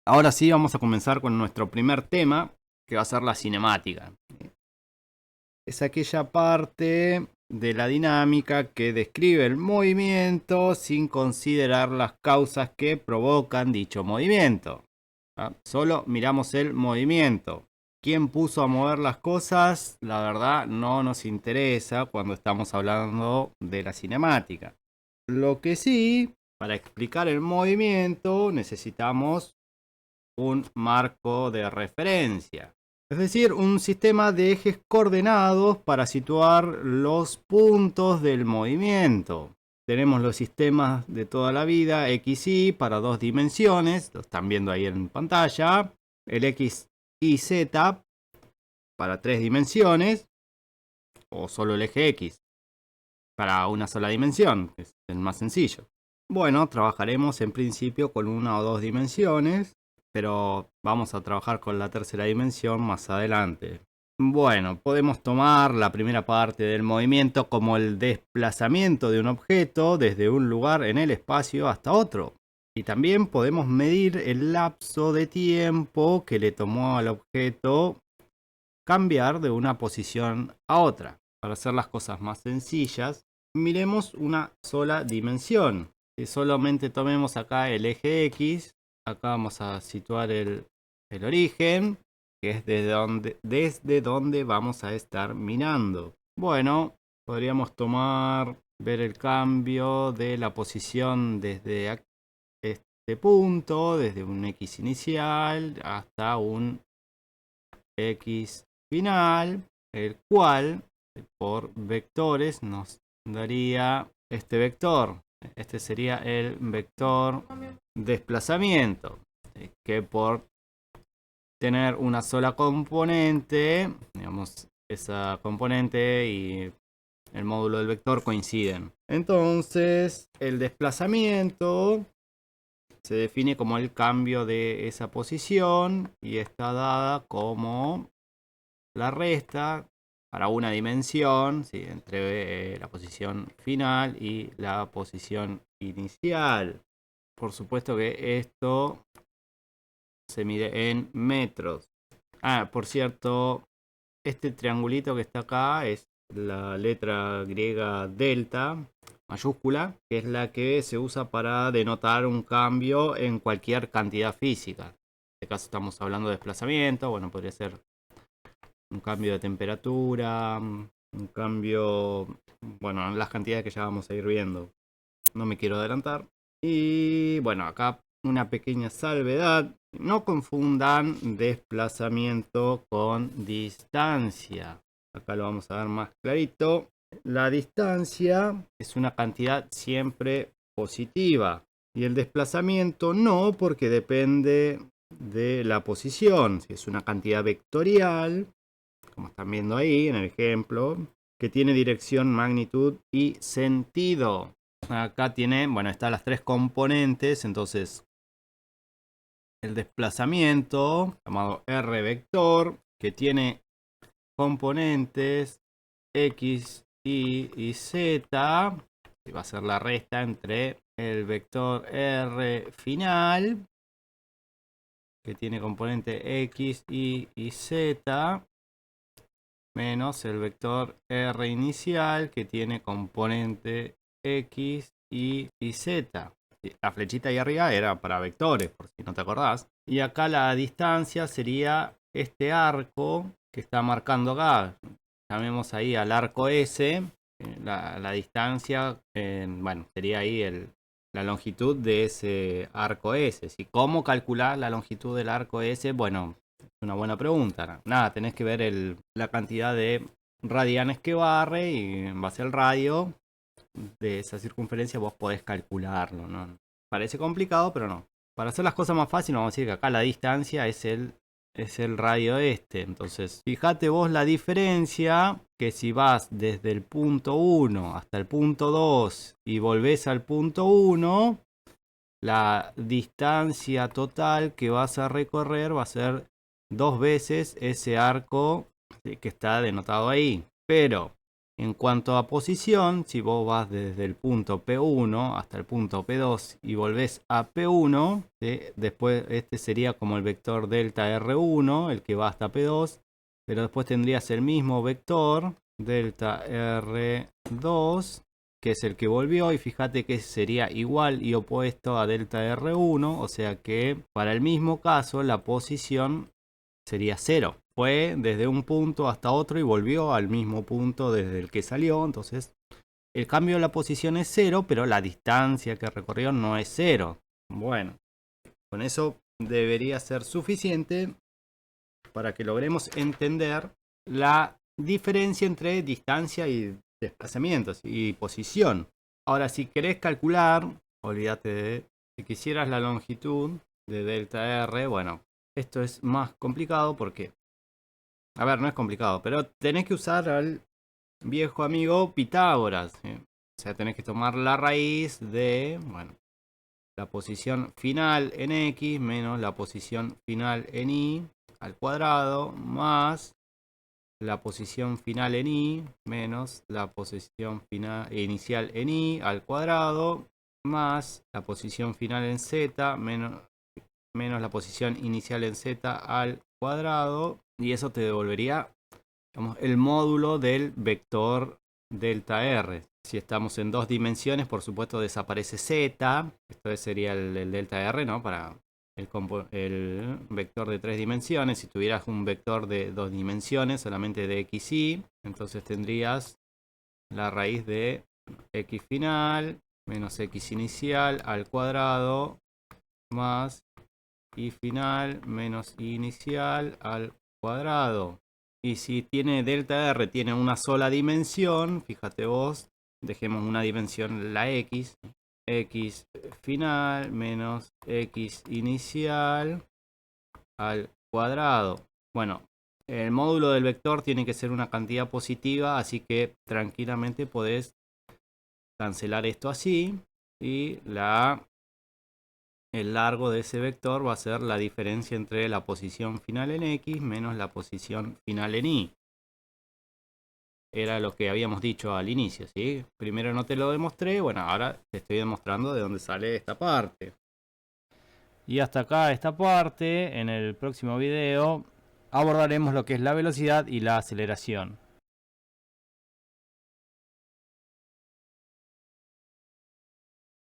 Ahora sí vamos a comenzar con nuestro primer tema, que va a ser la cinemática. Es aquella parte de la dinámica que describe el movimiento sin considerar las causas que provocan dicho movimiento. Solo miramos el movimiento. ¿Quién puso a mover las cosas? La verdad no nos interesa cuando estamos hablando de la cinemática. Lo que sí, para explicar el movimiento necesitamos un marco de referencia. Es decir, un sistema de ejes coordenados para situar los puntos del movimiento. Tenemos los sistemas de toda la vida, X, Y, para dos dimensiones, lo están viendo ahí en pantalla. El X, Y, Z para tres dimensiones, o solo el eje X para una sola dimensión, que es el más sencillo. Bueno, trabajaremos en principio con una o dos dimensiones, pero vamos a trabajar con la tercera dimensión más adelante. Bueno, podemos tomar la primera parte del movimiento como el desplazamiento de un objeto desde un lugar en el espacio hasta otro. Y también podemos medir el lapso de tiempo que le tomó al objeto cambiar de una posición a otra. Para hacer las cosas más sencillas, miremos una sola dimensión. Si solamente tomemos acá el eje X, acá vamos a situar el origen, que es desde donde vamos a estar mirando. Bueno, podríamos ver el cambio de la posición desde este punto, desde un X inicial hasta un X final, el cual por vectores nos daría este vector. Este sería el vector desplazamiento, que por tener una sola componente, digamos, esa componente y el módulo del vector coinciden. Entonces, el desplazamiento se define como el cambio de esa posición y está dada como la resta para una dimensión, ¿sí?, entre la posición final y la posición inicial. Por supuesto que esto se mide en metros. Por cierto, este triangulito que está acá es la letra griega delta mayúscula, que es la que se usa para denotar un cambio en cualquier cantidad física. En este caso estamos hablando de desplazamiento, bueno, podría ser un cambio de temperatura, un cambio, bueno, en las cantidades que ya vamos a ir viendo. No me quiero adelantar. Y bueno, acá una pequeña salvedad. No confundan desplazamiento con distancia. Acá lo vamos a ver más clarito. La distancia es una cantidad siempre positiva. Y el desplazamiento no, porque depende de la posición. Si es una cantidad vectorial, como están viendo ahí en el ejemplo, que tiene dirección, magnitud y sentido. Acá tiene, bueno, están las tres componentes, entonces el desplazamiento, llamado R vector, que tiene componentes X, Y Z, que va a ser la resta entre el vector R final, que tiene componente X, Y y Z, menos el vector R inicial, que tiene componente X, Y y Z. La flechita ahí arriba era para vectores, por si no te acordás. Y acá la distancia sería este arco que está marcando acá. Llamemos ahí al arco S. La distancia, bueno, sería ahí la longitud de ese arco S. ¿Sí? ¿Cómo calcular la longitud del arco S? Bueno, es una buena pregunta. Nada, tenés que ver la cantidad de radianes que barre y en base al radio de esa circunferencia vos podés calcularlo, ¿no? Parece complicado, pero no. Para hacer las cosas más fáciles, vamos a decir que acá la distancia es el radio este. Entonces, fíjate vos la diferencia, que si vas desde el punto 1 hasta el punto 2 y volvés al punto 1, la distancia total que vas a recorrer va a ser 2 veces ese arco que está denotado ahí. Pero En cuanto a posición, si vos vas desde el punto P1 hasta el punto P2 y volvés a P1, ¿sí? Después este sería como el vector delta R1, el que va hasta P2, pero después tendrías el mismo vector delta R2, que es el que volvió, y fíjate que sería igual y opuesto a delta R1, o sea que para el mismo caso la posición sería 0. Fue desde un punto hasta otro y volvió al mismo punto desde el que salió. Entonces el cambio de la posición es 0, pero la distancia que recorrió no es 0. Bueno, con eso debería ser suficiente para que logremos entender la diferencia entre distancia y desplazamientos y posición. Ahora, si querés calcular, olvídate de si quisieras la longitud de delta R, bueno, esto es más complicado porque, a ver, no es complicado, pero tenés que usar al viejo amigo Pitágoras, ¿sí? O sea, tenés que tomar la raíz de, bueno, la posición final en X menos la posición final en Y al cuadrado más la posición final en Y menos la posición final, inicial en Y al cuadrado más la posición final en Z menos la posición inicial en Z al cuadrado, y eso te devolvería, digamos, el módulo del vector delta R. Si estamos en dos dimensiones, por supuesto desaparece Z. Esto sería el delta R, ¿no? Para el vector de 3 dimensiones. Si tuvieras un vector de 2 dimensiones, solamente de x, y, entonces tendrías la raíz de x final menos x inicial al cuadrado más y final menos y inicial al cuadrado. Y si tiene delta R, tiene una sola dimensión, fíjate vos, dejemos una dimensión la x, x final menos x inicial al cuadrado. Bueno, el módulo del vector tiene que ser una cantidad positiva, así que tranquilamente podés cancelar esto así, y el largo de ese vector va a ser la diferencia entre la posición final en X menos la posición final en Y. Era lo que habíamos dicho al inicio, ¿sí? Primero no te lo demostré, bueno, ahora te estoy demostrando de dónde sale esta parte. Y hasta acá esta parte. En el próximo video abordaremos lo que es la velocidad y la aceleración.